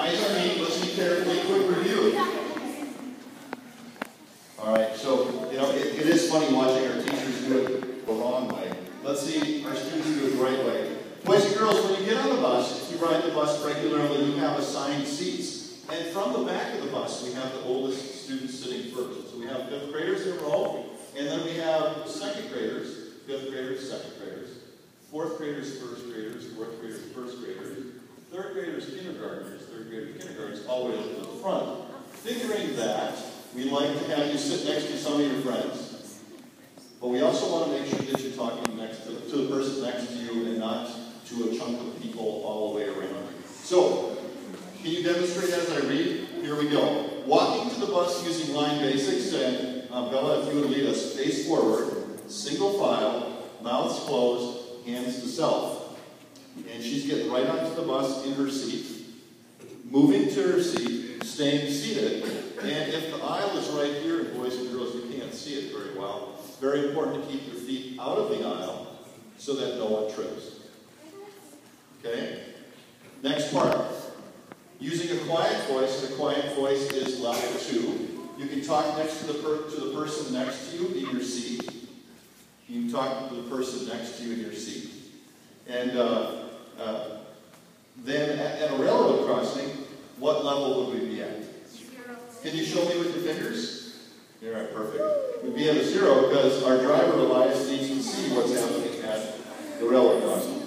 eyes on me, listen carefully, quick review. Alright, so, you know, it is funny watching our teachers do it the wrong way. Let's see our students do it the right way. Boys and girls, when you get on the bus, if you ride the bus regularly, you have assigned seats. And from the back of the bus, we have the oldest students sitting first. So we have 5th graders in a row, and then we have 2nd graders, 5th graders, 2nd graders, 4th graders, 1st graders, 4th graders, 1st graders, 3rd graders, kindergartners, 3rd graders, kindergartners, all the way up to the front. Figuring that, we like to have you sit next to some of your friends, but we also want to make sure that you're talking next to the person next to you and not to a chunk of people all the way around. So, can you demonstrate as I read? Here we go. Walking to the bus using line basics, and Bella, if you would lead us, face forward, single file, mouths closed, hands to self. And she's getting right onto the bus in her seat, moving to her seat, staying seated, and if the aisle is right here, and boys and girls, you can't see it very well, it's very important to keep your feet out of the aisle so that no one trips. Okay? Next part. Using a quiet voice, and a quiet voice is level 2. You can talk next to the person next to you in your seat. You can talk to the person next to you in your seat. And then at a railroad crossing, what level would we be at? 0. Can you show me with your fingers? All right, perfect. We'd be at a 0 because our driver, Elias, needs to see what's happening at the railroad crossing.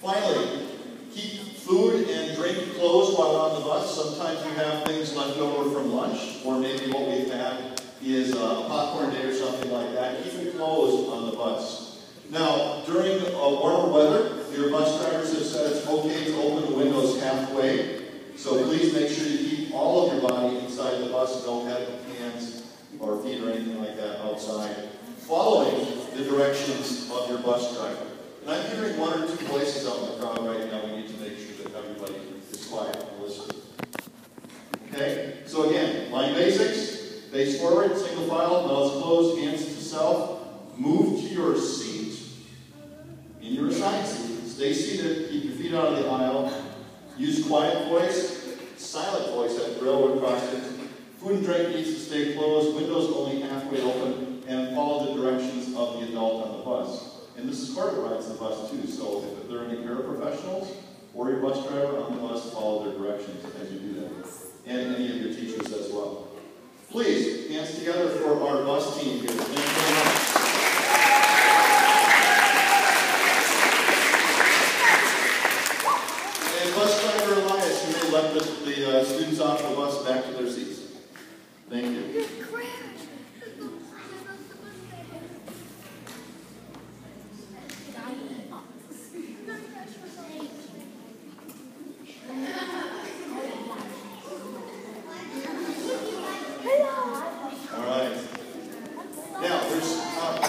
Finally, keep food and drink closed while on the bus. Sometimes we have things left over from lunch, or maybe what we've had is a popcorn day or something like that. Keep it closed on the bus. Now, during warmer weather, your bus drivers have said it's okay to open the windows halfway. So please make sure you keep all of your body inside the bus. Don't have hands or feet or anything like that outside, following the directions of your bus driver. And I'm hearing 1 or 2 voices out in the crowd right now. We need to make sure that everybody is quiet and listening. Okay? So again, line basics, face forward, single file, mouths closed, hands to self. Move to your seat, in your assigned seat. Stay seated, keep your feet out of the aisle. Use quiet voice, silent voice at railroad crossings. Food and drink needs to stay closed, windows only halfway open, and follow the directions of the adult on the bus. And this is part of rides the bus too, so if there are any paraprofessionals or your bus driver on the bus, follow their directions as you do that. And any of your teachers as well. Please, hands together for our bus team here. Thank you very much. And bus driver Elias, you may let the students off the bus back to their seats. Thank you.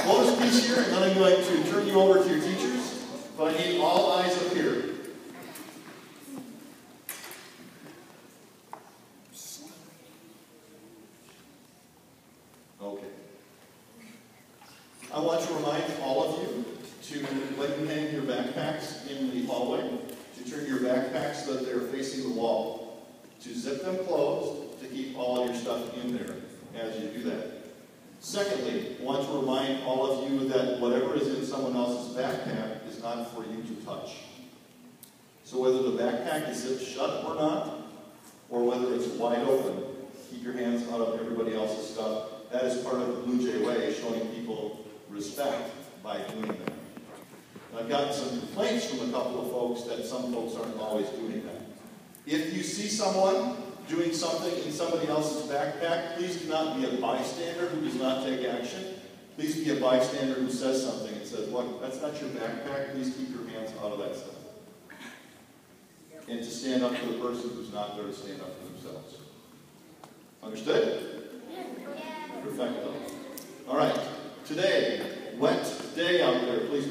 Bonus piece here, and then I'm going to turn you over to your teachers, but I need all eyes up here. Okay. I want to remind all of you to, when you hang your backpacks in the hallway, to turn your backpacks so that they're facing the wall, to zip them closed, to keep all of your stuff in there as you do that. Secondly, I want to remind all of you that whatever is in someone else's backpack is not for you to touch. So whether the backpack is zipped shut or not, or whether it's wide open, keep your hands out of everybody else's stuff. That is part of the Blue Jay way, showing people respect by doing that. And I've gotten some complaints from a couple of folks that some folks aren't always doing that. If you see someone doing something in somebody else's backpack, please do not be a bystander who does not take action. Please be a bystander who says something and says, look, that's not your backpack, please keep your hands out of that stuff. And to stand up for the person who's not there to stand up for themselves. Understood? Perfecto. All right. Today, wet day out there. Please